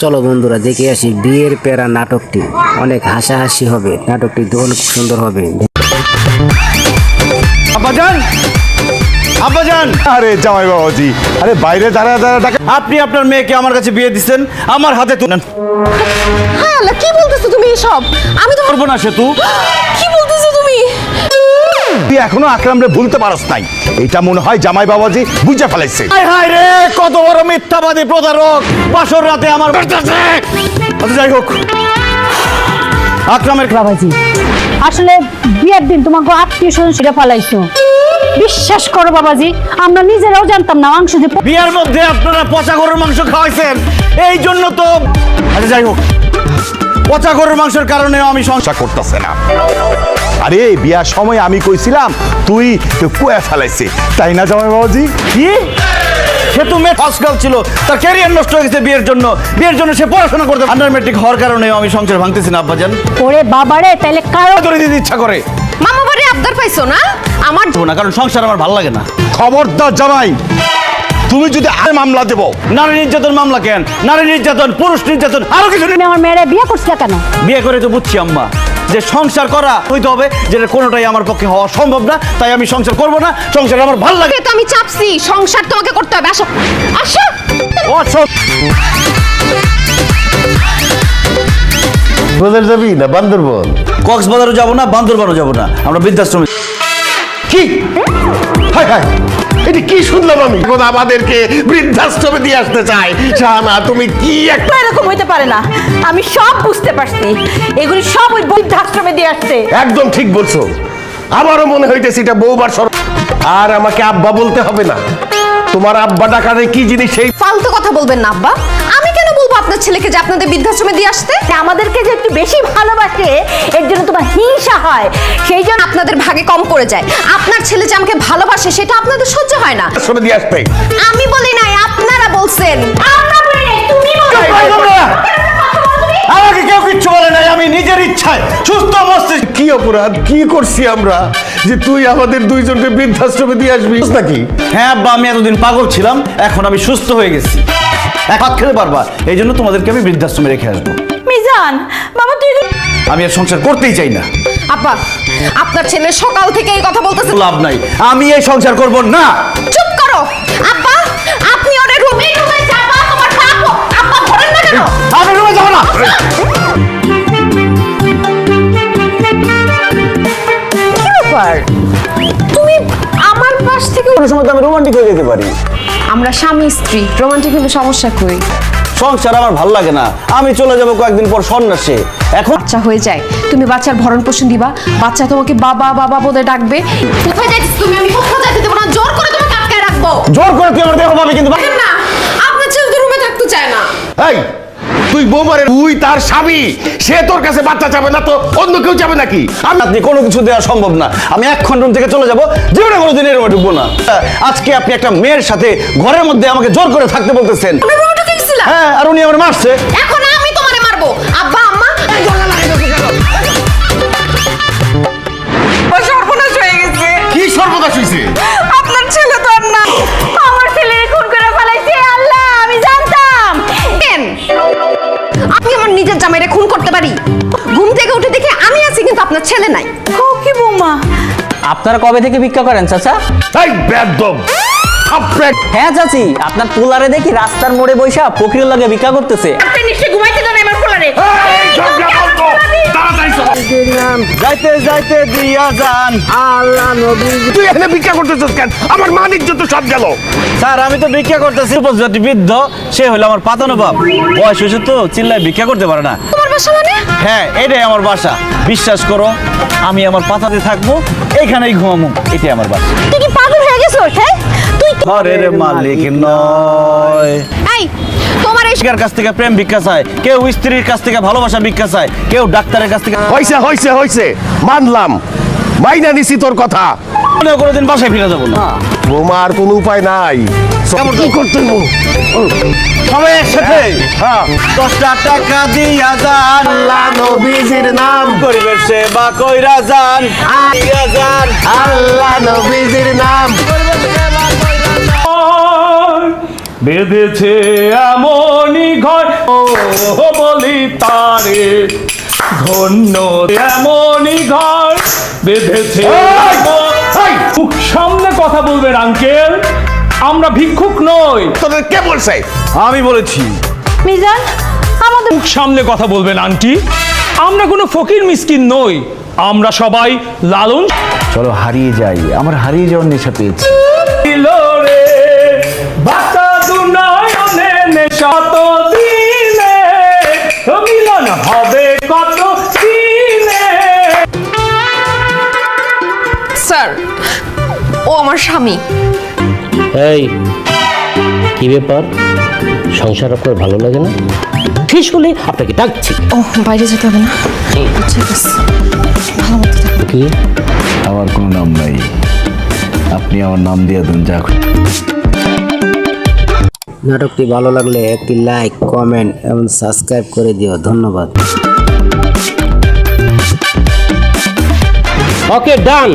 চলো বন্ধুরা দেখে আসি বিয়ের প্যারা নাটকটি। অনেক হাসাহাসি হবে, নাটকটি অনেক সুন্দর হবে। আব্বাজান, আব্বাজান! আরে জামাই বাবাজি, আরে বাইরে দাঁড়া দাঁড়া ডাকা। আপনি আপনার মেয়েকে আমার কাছে বিয়ে দিচ্ছেন, আমার হাতে তুলেন। হ্যাঁ আল্লাহ, কি বলতেছো তুমি এসব? আমি তো করবো না সেতু। কি বলতেছো তুমি? তুই এখনো আকরামরে ভুলতে পারস নাই। এটা মনে হয় জামাই বাবাজি বুঝে ফেলাইছে। হায় রে, কত বড় মিথ্যাবাদী প্রতারক! বাসর রাতে আমার যাই হোক, আকরামের বাবাজি আসলে বিয়ের দিন তোমাকে আত্মীয় স্বজন সেটা ফালাইছো। বিশ্বাস করো বাবাজি, আমরা নিজেরাও জানতাম না মাংস যে বিয়ার মধ্যে আপনারা পচা গরুর মাংস খাওয়াইছেন, এই জন্য তো। আচ্ছা যাই হোক, পচা গরুর মাংসের কারণে আমি সংসার করতেছে না। আরে বিয়ার সময় আমি কইছিলাম তুই কুয়া ফেলাইছে, তাই না জামাই বাবাজি? কি সে তো মেয়ে ফার্স্ট গার্ল ছিল, তার ক্যারিয়ার নষ্ট হয়ে গেছে বিয়ের জন্য। বিয়ের জন্য সে পড়াশোনা করতে আন্ডার ম্যাট্রিক হওয়ার কারণে আমি সংসার ভাঙতেছি না আব্বাজান। ওরে বাবারে, তাইলে কারো ধরে দিতে ইচ্ছা করে। মামা বাড়ি আবদার পাইছো না? আমার না, কারণ সংসার আমার ভালো লাগে না। খবরদার জামাই, তুমি যদি আর মামলা দেবো। নারী নির্যাতন মামলা কেন? নারী নির্যাতন, পুরুষ নির্যাতন, আরো কিছু। তুমি আমার মেয়েরা বিয়ে করছে কেন? বিয়ে করে তো বুঝছি আম্মা যে সংসার করা হইতে হবে, যেটা কোনোটাই আমার পক্ষে হওয়া সম্ভব না, তাই আমি সংসার করব না। সংসার আমার ভালো লাগে। তো আমি চাপছি, সংসার তোমাকে করতে হবে। আসো আসো। ও আচ্ছা, বাজার যাবি না বান্দরবন? কক্সবাজারও যাব না, বান্দরবানও যাব না, আমরা বৃদ্ধাশ্রমে। কি হায় হায়, এটা কি শুনলাম আমি? এখন আমাদেরকে বৃদ্ধাশ্রমে দিয়ে আসতে চাই। শাহানা, তুমি কি একটা এরকম হইতে পারে না। আমি সব বুঝতে পারছি, এগুলি সব ওই বৃদ্ধাশ্রমে দিয়ে আসছে। একদম ঠিক বলছো। আমারও মনে হইতেছে এটা বউবার সর। আর আমাকে আব্বা বলতে হবে না। তোমার আব্বা ডাকারে কি জিনিস সেই ফালতু কথা বলবেন না আব্বা। আমি কেন বলবো আপনার ছেলেকে যে আপনাদের বৃদ্ধাশ্রমে দিয়ে আসতে? আমাদেরকে যে একটু বেশি ভালোবাসে, এর জন্য তোমার হিংসা হয়, সেই জন্য আপনাদের ভাগে কম পড়ে যায়। আপনার ছেলে যে আমাকে ভালোবাসে সেটা আপনাদের সহ্য হয় না। বৃদ্ধাশ্রমে দিয়ে আসতে। আমি বলি নাই, আপনারা বলছেন। তুমি আমাকে কেউ কিচ্ছু বলে নাই, আমি নিজের ইচ্ছায় সুস্থ মস্তিষ্ক। কি অপরাধ কি করছি আমরা যে তুই আমাদের দুইজনকে বৃদ্ধাশ্রমে দিয়ে আসবি নাকি? হ্যাঁ আব্বা, আমি এতদিন পাগল ছিলাম, এখন আমি সুস্থ হয়ে গেছি, এক হাত খেতে পারবা। এই জন্য তোমাদেরকে আমি বৃদ্ধাশ্রমে রেখে আসবো। মিজান বাবা, তুই আমি আর সংসার করতেই চাই না। আব্বা, আপনার ছেলে সকাল থেকে এই কথা বলতেছে। লাভ নাই, আমি এই সংসার করব না। চুপ করো আব্বা। আপনি ওরে রুমে যাবা, তোমার খাবো। আব্বা ধরেন না কেন? আমি রুমে যাবো না। তুমি আমার পাশ থেকে কোনো সময় তো আমি রোমান্টিক হয়ে যেতে পারি। আমরা স্বামী স্ত্রী, রোমান্টিক হলে সমস্যা কই? সংসার আমার ভালো লাগে না, আমি চলে যাবো কয়েকদিন পর সন্ন্যাসে। এখন বাচ্চা হয়ে যায়, তুমি বাচ্চার ভরণ পোষণ দিবা, বাচ্চা তোমাকে বাবা বাবা বলে ডাকবে। কোথায় যাইছিস তুমি? আমি কোথাও যাইতে দেবো না, জোর করে তোমাকে আটকায় রাখবো। জোর করে তুই আমার দেহ পাবি কিন্তু। দেখেন না, আপনার ছেলে তো রুমে থাকতে চায় না। এই তুই বৌমারে, তুই তার স্বামী, সে তোর কাছে বাচ্চা যাবে না তো অন্য কেউ যাবে নাকি? আপনি কোনো কিছু দেওয়া সম্ভব না। আমি এক্ষণ রুম থেকে চলে যাবো, জীবনে কোনোদিন এর রুমে ঢুকবো না। আজকে আপনি একটা মেয়ের সাথে ঘরের মধ্যে আমাকে জোর করে থাকতে বলতেছেন। আমি রুমে ঢুকে গেছিলাম। হ্যাঁ, আর উনি আমার মারছে। এখন আমি তোমারে মারবো। আব্বা আম্মা, সর্বনাশ হয়ে গেছে। কি সর্বনাশ হইছে? আপনার ছেলে তো আর না। আমার ছেলের খুন করে ফেলাইছে। আল্লাহ, আমি জানতাম। কেন? আমি আমার নিজের জামাইরে খুন করতে পারি? ঘুম থেকে উঠে দেখি আমি আছি, কিন্তু আপনার ছেলে নাই। কি বৌমা, আপনারা কবে থেকে ভিক্ষা করেন চাচা? এই বেয়াদব! হ্যাঁ চাচি, আপনার পোলারে দেখি রাস্তার মোড়ে বৈশা ফকিরের লাগে ভিক্ষা করতেছে। আপনি নিশ্চয়ই ঘুমাইতে দেন আমার পোলারে। যাইতে যাইতে দিয়া যান আল্লাহ নবী। তুই এখানে ভিক্ষা করতেছিস কেন? আমার মান ইজ্জত সব গেল। স্যার, আমি তো ভিক্ষা করতেছি। উপজাতি বৃদ্ধ, সে হলো আমার পাতানো বাপ। বয়স হয়েছে তো, চিল্লায় ভিক্ষা করতে পারে না। তোমার বাসা মানে? হ্যাঁ, এটাই আমার বাসা। বিশ্বাস করো, আমি আমার পাতাতে থাকবো, এইখানেই ঘুমাবো, এটাই আমার বাসা। তুই কি পাগল হয়ে গেছিস? হ্যাঁ, তুই ঘরের মালিক নয়। এই তোমার এই স্ত্রীর কাছ থেকে প্রেম ভিক্ষা চায়, কেউ স্ত্রীর কাছ থেকে ভালোবাসা ভিক্ষা চায়, কেউ ডাক্তারের কাছ থেকে। হইছে হইছে হইছে, মানলাম, মাইনা নিছি তোর কথা। কোনোদিন বাসায় ফিরে যাবো না। তোমার কোনো উপায় নাই কি করতে হইব? সবাই একসাথে হ্যাঁ 10টা টাকা দিয়া যান, আল্লাহ নবীজির নাম পরিবেশ সেবা কইরা যান, দিয়া যান। আল্লাহ নবীজির নাম বেঁধেছে এমনই ঘর ও বলি তারে ধন্য এমনই ঘর বেঁধেছে মুখ সামনে কথা বলবেন আঙ্কেল, আমরা ভিক্ষুক নই। তোদের কে বলছে? আমি বলেছি। মিজান আমাদের মুখ সামনে কথা বলবেন আন্টি, আমরা কোনো ফকির মিসকিন নই, আমরা সবাই লালন। চলো হারিয়ে যাই, আমার হারিয়ে যাওয়ার নেশা পেয়েছি। ছিল রে বাতা দুনয়নে নেশা তো দিনে, মিলন হবে কত দিনে। স্যার, ও আমার স্বামী। এই কি ব্যাপার, সংসার আপনার ভালো লাগে না? ঠিক হলে আপনাকে ডাকছি। ও বাইরে যেতে হবে না, ঠিক আছে, ভালো মতো থাকো। কি আমার কোনো নাম নাই, আপনি আমার নাম দিয়ে দেন যা। নাটকটি ভালো লাগলে একটি লাইক, কমেন্ট এবং সাবস্ক্রাইব করে দিও। ধন্যবাদ। ওকে ডান।